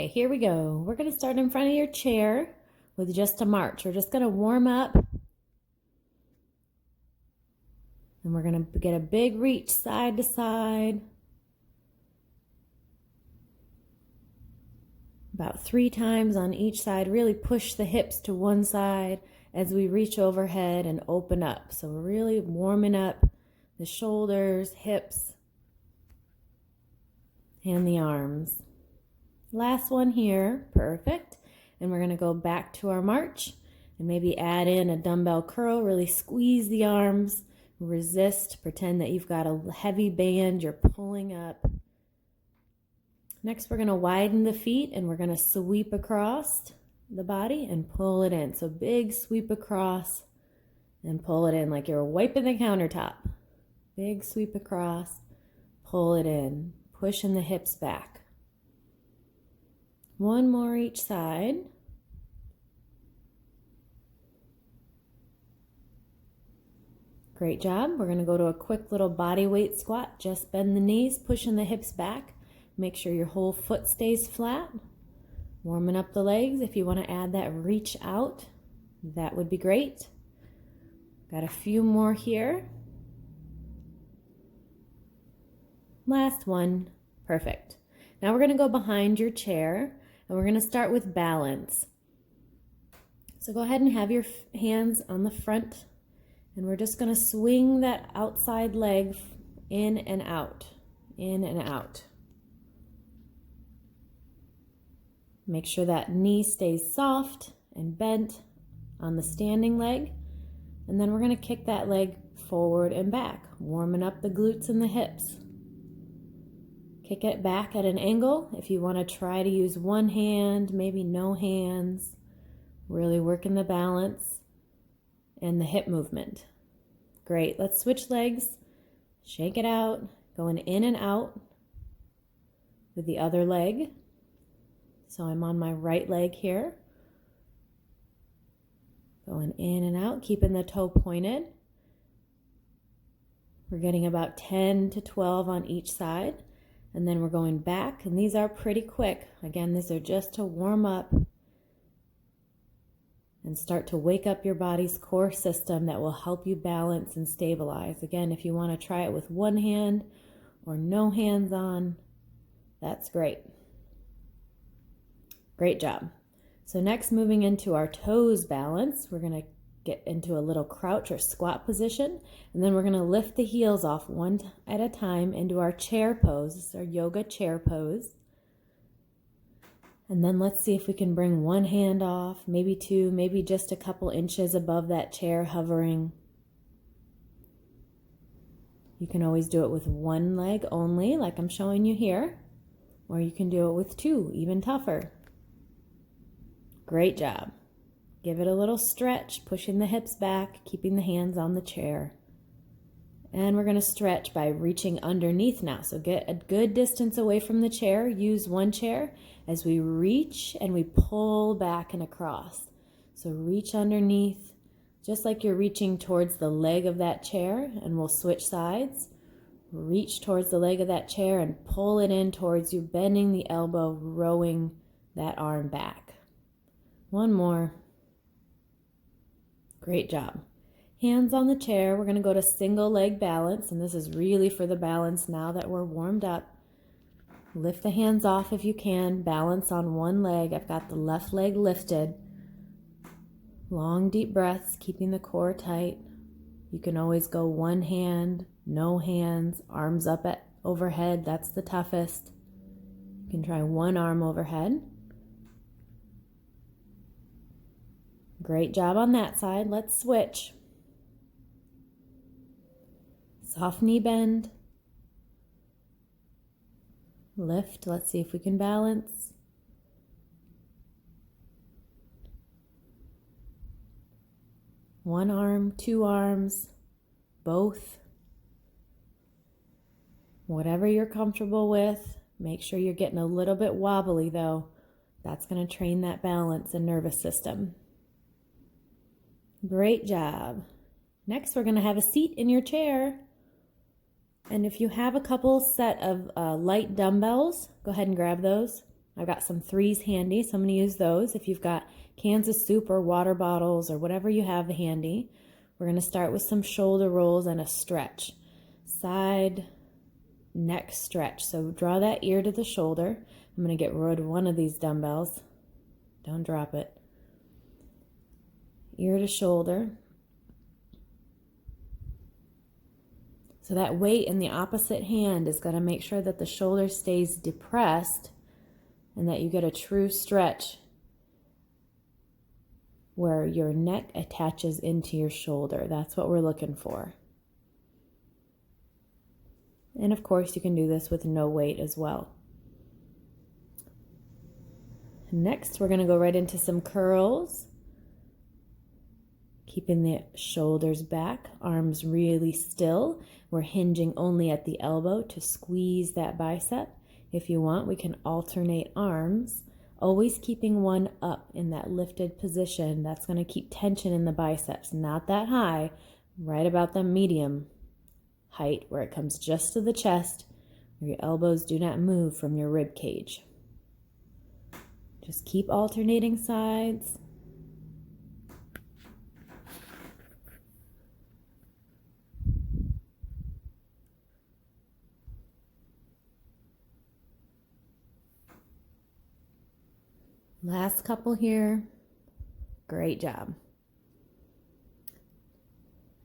Okay, here we go. We're going to start in front of your chair with just a march. We're just going to warm up. And we're going to get a big reach side to side. About 3 times on each side. Really push the hips to one side as we reach overhead and open up. So we're really warming up the shoulders, hips, and the arms. Last one here. Perfect. And we're going to go back to our march and maybe add in a dumbbell curl. Really squeeze the arms. Resist. Pretend that you've got a heavy band you're pulling up. Next, we're going to widen the feet and we're going to sweep across the body and pull it in. So big sweep across and pull it in like you're wiping the countertop. Big sweep across, pull it in, pushing the hips back. One more each side. Great job. We're going to go to a quick little body weight squat. Just bend the knees, pushing the hips back. Make sure your whole foot stays flat. Warming up the legs. If you want to add that reach out, that would be great. Got a few more here. Last one. Perfect. Now we're going to go behind your chair and we're going to start with balance. So go ahead and have your hands on the front and we're just going to swing that outside leg in and out, in and out. Make sure that knee stays soft and bent on the standing leg. And then we're going to kick that leg forward and back, warming up the glutes and the hips. Kick it back at an angle. If you want to try to use one hand, maybe no hands, really working the balance and the hip movement. Great. Let's switch legs. Shake it out, going in and out with the other leg. So I'm on my right leg here. Going in and out, keeping the toe pointed. We're getting about 10 to 12 on each side. And then we're going back, and these are pretty quick. Again, these are just to warm up and start to wake up your body's core system that will help you balance and stabilize. Again, if you want to try it with one hand or no hands on, that's great. Great job. So next, moving into our toes balance, we're going to get into a little crouch or squat position, and then we're going to lift the heels off one at a time into our chair pose. This is our yoga chair pose. And then let's see if we can bring one hand off, maybe two, maybe just a couple inches above that chair, hovering. You can always do it with one leg only, like I'm showing you here, or you can do it with two, even tougher. Great job. Give it a little stretch, pushing the hips back, keeping the hands on the chair. And we're going to stretch by reaching underneath now. So get a good distance away from the chair. Use one chair as we reach and we pull back and across. So reach underneath, just like you're reaching towards the leg of that chair, and we'll switch sides. Reach towards the leg of that chair and pull it in towards you, bending the elbow, rowing that arm back. One more. Great job. Hands on the chair. We're going to go to single leg balance, and this is really for the balance now that we're warmed up. Lift the hands off if you can. Balance on one leg. I've got the left leg lifted. Long deep breaths, keeping the core tight. You can always go one hand, no hands, arms up at overhead. That's the toughest. You can try one arm overhead. Great job on that side. Let's switch. Soft knee bend. Lift. Let's see if we can balance. One arm, two arms, both. Whatever you're comfortable with. Make sure you're getting a little bit wobbly though. That's going to train that balance and nervous system. Great job. Next, we're going to have a seat in your chair. And if you have a couple set of light dumbbells, go ahead and grab those. I've got some threes handy, so I'm going to use those. If you've got cans of soup or water bottles or whatever you have handy, we're going to start with some shoulder rolls and a stretch. Side, neck stretch. So draw that ear to the shoulder. I'm going to get rid of one of these dumbbells. Don't drop it. Ear to shoulder. So that weight in the opposite hand is going to make sure that the shoulder stays depressed and that you get a true stretch where your neck attaches into your shoulder. That's what we're looking for. And of course, you can do this with no weight as well. Next, we're going to go right into some curls. Keeping the shoulders back, arms really still. We're hinging only at the elbow to squeeze that bicep. If you want, we can alternate arms, always keeping one up in that lifted position. That's going to keep tension in the biceps, not that high, right about the medium height where it comes just to the chest, where your elbows do not move from your rib cage. Just keep alternating sides. Last couple here. Great job.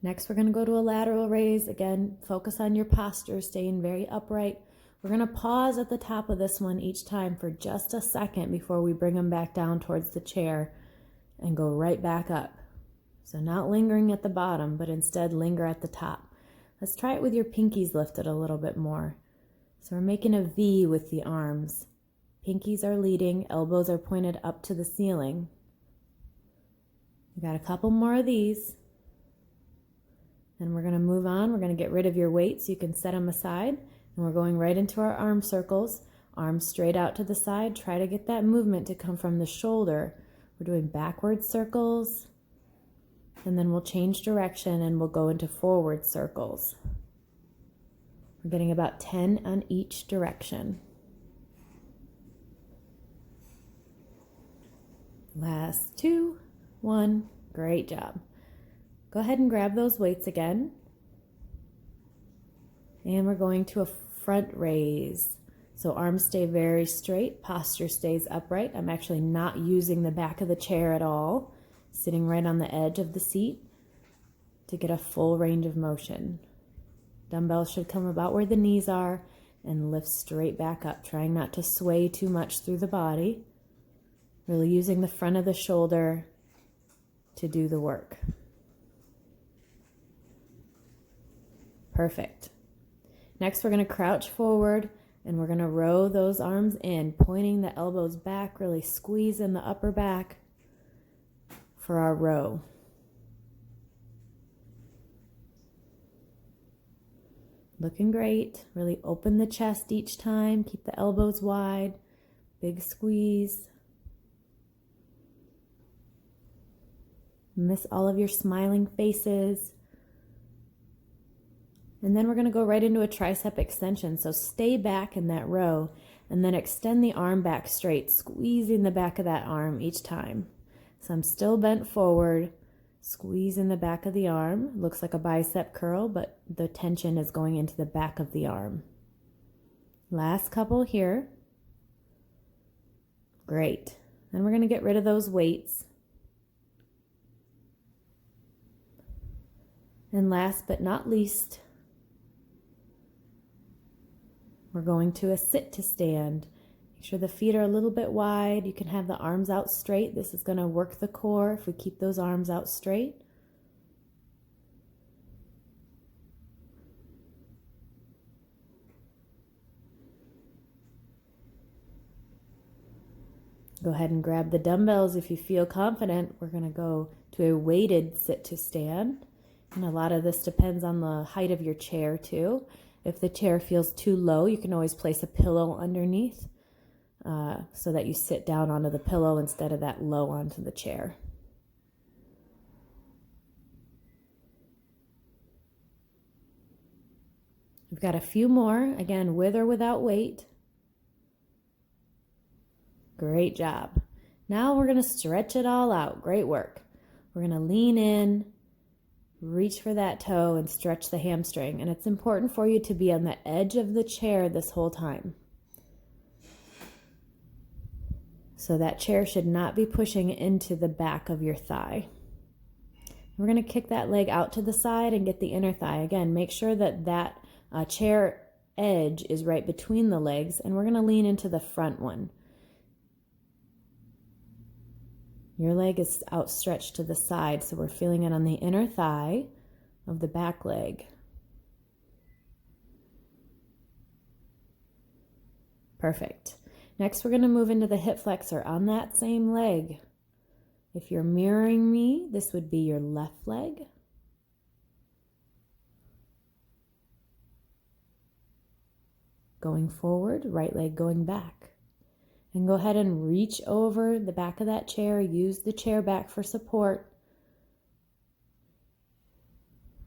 Next, we're going to go to a lateral raise. Again, focus on your posture, staying very upright. We're going to pause at the top of this one each time for just a second before we bring them back down towards the chair and go right back up. So not lingering at the bottom, but instead linger at the top. Let's try it with your pinkies lifted a little bit more. So we're making a V with the arms. Pinkies are leading, elbows are pointed up to the ceiling. We got a couple more of these. Then we're going to move on. We're going to get rid of your weights. You can set them aside. And we're going right into our arm circles. Arms straight out to the side. Try to get that movement to come from the shoulder. We're doing backward circles. And then we'll change direction and we'll go into forward circles. We're getting about 10 on each direction. Last 2, 1, great job. Go ahead and grab those weights again. And we're going to a front raise. So arms stay very straight, posture stays upright. I'm actually not using the back of the chair at all, sitting right on the edge of the seat to get a full range of motion. Dumbbells should come about where the knees are and lift straight back up, trying not to sway too much through the body. Really using the front of the shoulder to do the work. Perfect. Next, we're going to crouch forward and we're going to row those arms in, pointing the elbows back, really squeeze in the upper back for our row. Looking great. Really open the chest each time. Keep the elbows wide. Big squeeze. Miss all of your smiling faces. And then we're going to go right into a tricep extension. So stay back in that row and then extend the arm back straight, squeezing the back of that arm each time. So I'm still bent forward, squeezing the back of the arm. Looks like a bicep curl, but the tension is going into the back of the arm. Last couple here. Great. Then we're going to get rid of those weights. And last but not least, we're going to a sit to stand. Make sure the feet are a little bit wide. You can have the arms out straight. This is going to work the core if we keep those arms out straight. Go ahead and grab the dumbbells if you feel confident. We're going to go to a weighted sit to stand. And a lot of this depends on the height of your chair too. If the chair feels too low, you can always place a pillow underneath so that you sit down onto the pillow instead of that low onto the chair. We've got a few more, again, with or without weight. Great job. Now we're going to stretch it all out. Great work. We're going to lean in, reach for that toe, and stretch the hamstring. And it's important for you to be on the edge of the chair this whole time. So that chair should not be pushing into the back of your thigh. We're going to kick that leg out to the side and get the inner thigh. Again, make sure that that chair edge is right between the legs, and we're going to lean into the front one. Your leg is outstretched to the side, so we're feeling it on the inner thigh of the back leg. Perfect. Next, we're going to move into the hip flexor on that same leg. If you're mirroring me, this would be your left leg. Going forward, right leg going back. And go ahead and reach over the back of that chair. Use the chair back for support.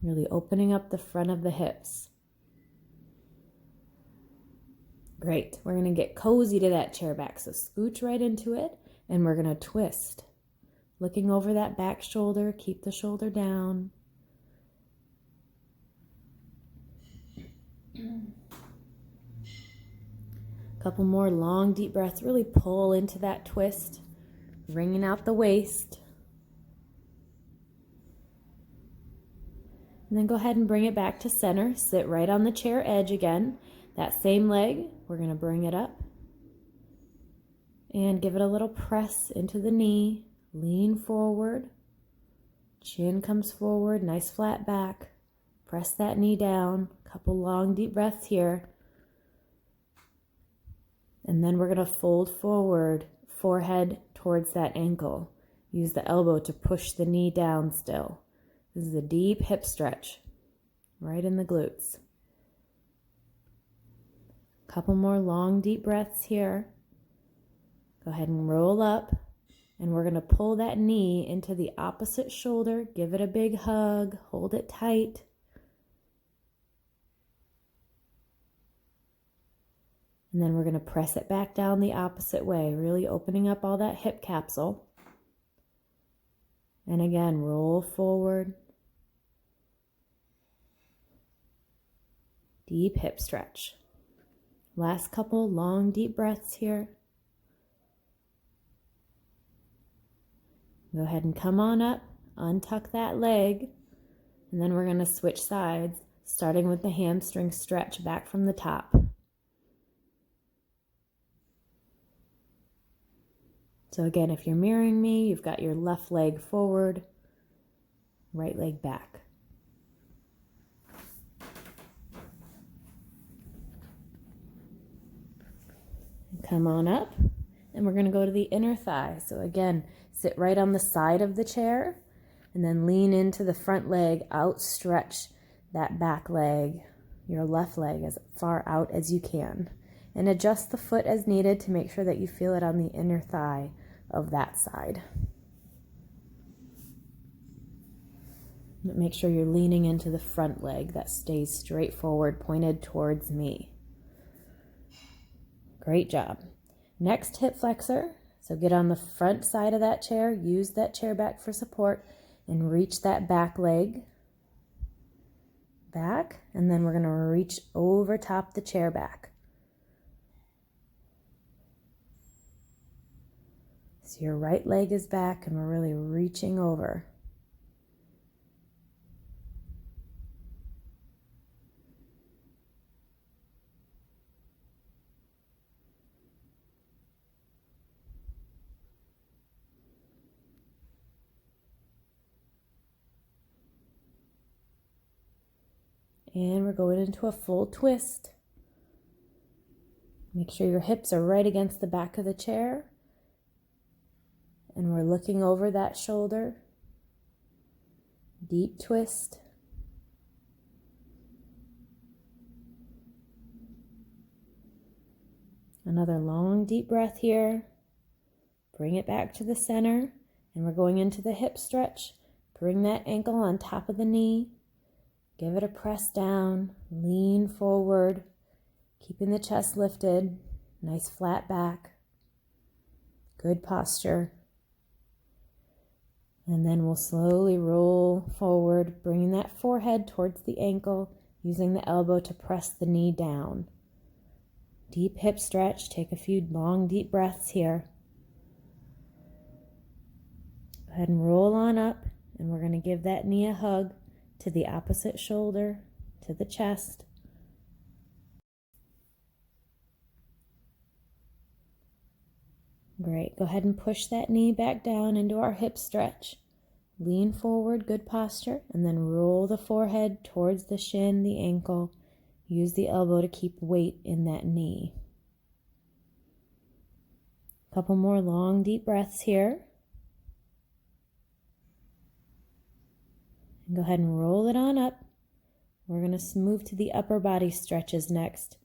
Really opening up the front of the hips. Great. We're going to get cozy to that chair back. So scooch right into it, and we're going to twist. Looking over that back shoulder, keep the shoulder down. Couple more long, deep breaths. Really pull into that twist, wringing out the waist. And then go ahead and bring it back to center. Sit right on the chair edge again. That same leg, we're going to bring it up and give it a little press into the knee. Lean forward. Chin comes forward. Nice flat back. Press that knee down. Couple long, deep breaths here. And then we're going to fold forward, forehead towards that ankle. Use the elbow to push the knee down still. This is a deep hip stretch, right in the glutes. Couple more long, deep breaths here. Go ahead and roll up, and we're going to pull that knee into the opposite shoulder. Give it a big hug. Hold it tight. And then we're going to press it back down the opposite way, really opening up all that hip capsule. And again, roll forward. Deep hip stretch. Last couple long, deep breaths here. Go ahead and come on up, untuck that leg, and then we're going to switch sides, starting with the hamstring stretch back from the top. So again, if you're mirroring me, you've got your left leg forward, right leg back. Come on up, and we're going to go to the inner thigh. So again, sit right on the side of the chair, and then lean into the front leg, outstretch that back leg, your left leg as far out as you can. And adjust the foot as needed to make sure that you feel it on the inner thigh of that side. Make sure you're leaning into the front leg that stays straight forward, pointed towards me. Great job. Next, hip flexor. So get on the front side of that chair, use that chair back for support, and reach that back leg back, and then we're going to reach over top the chair back. So your right leg is back, and we're really reaching over. And we're going into a full twist. Make sure your hips are right against the back of the chair. And we're looking over that shoulder. Deep twist. Another long, deep breath here. Bring it back to the center. And we're going into the hip stretch. Bring that ankle on top of the knee. Give it a press down, lean forward, keeping the chest lifted, nice flat back. Good posture. And then we'll slowly roll forward, bringing that forehead towards the ankle, using the elbow to press the knee down. Deep hip stretch. Take a few long, deep breaths here. Go ahead and roll on up, and we're going to give that knee a hug to the opposite shoulder, to the chest. Great. Go ahead and push that knee back down into our hip stretch. Lean forward, good posture, and then roll the forehead towards the shin, the ankle. Use the elbow to keep weight in that knee. A couple more long, deep breaths here. And go ahead and roll it on up. We're going to move to the upper body stretches next.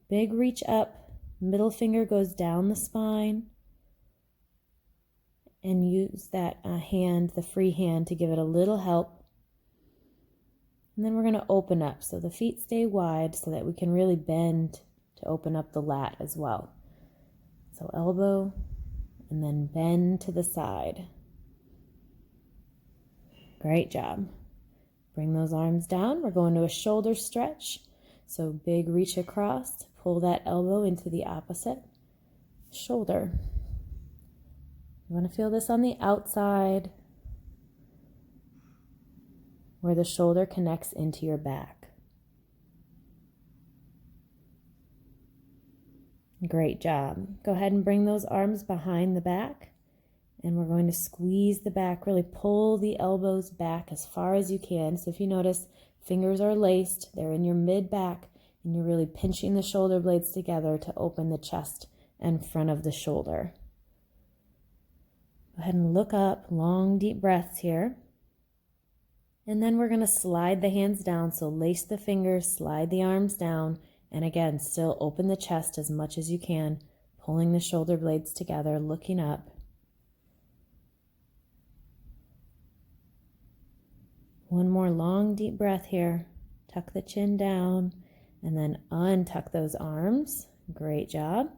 Big reach up, middle finger goes down the spine. And use that hand, the free hand, to give it a little help. And then we're going to open up so the feet stay wide so that we can really bend to open up the lat as well. So elbow and then bend to the side. Great job. Bring those arms down. We're going to a shoulder stretch. So big reach across, pull that elbow into the opposite shoulder. You want to feel this on the outside where the shoulder connects into your back. Great job. Go ahead and bring those arms behind the back, and we're going to squeeze the back, really pull the elbows back as far as you can. So if you notice, fingers are laced, they're in your mid-back, and you're really pinching the shoulder blades together to open the chest and front of the shoulder. Go ahead and look up, long, deep breaths here. And then we're going to slide the hands down. So lace the fingers, slide the arms down, and again, still open the chest as much as you can, pulling the shoulder blades together, looking up. One more long, deep breath here. Tuck the chin down, and then untuck those arms. Great job.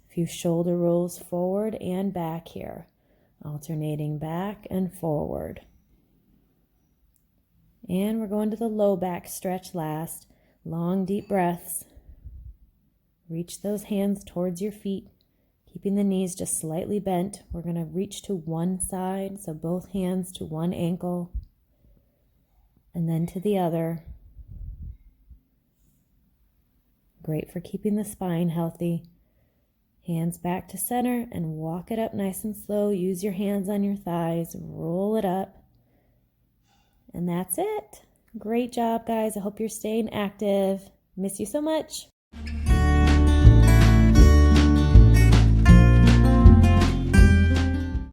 Few shoulder rolls forward and back here, alternating back and forward. And we're going to the low back stretch last. Long, deep breaths. Reach those hands towards your feet, keeping the knees just slightly bent. We're going to reach to one side, so both hands to one ankle, and then to the other. Great for keeping the spine healthy. Hands back to center and walk it up nice and slow. Use your hands on your thighs. Roll it up. And that's it. Great job, guys. I hope you're staying active. Miss you so much.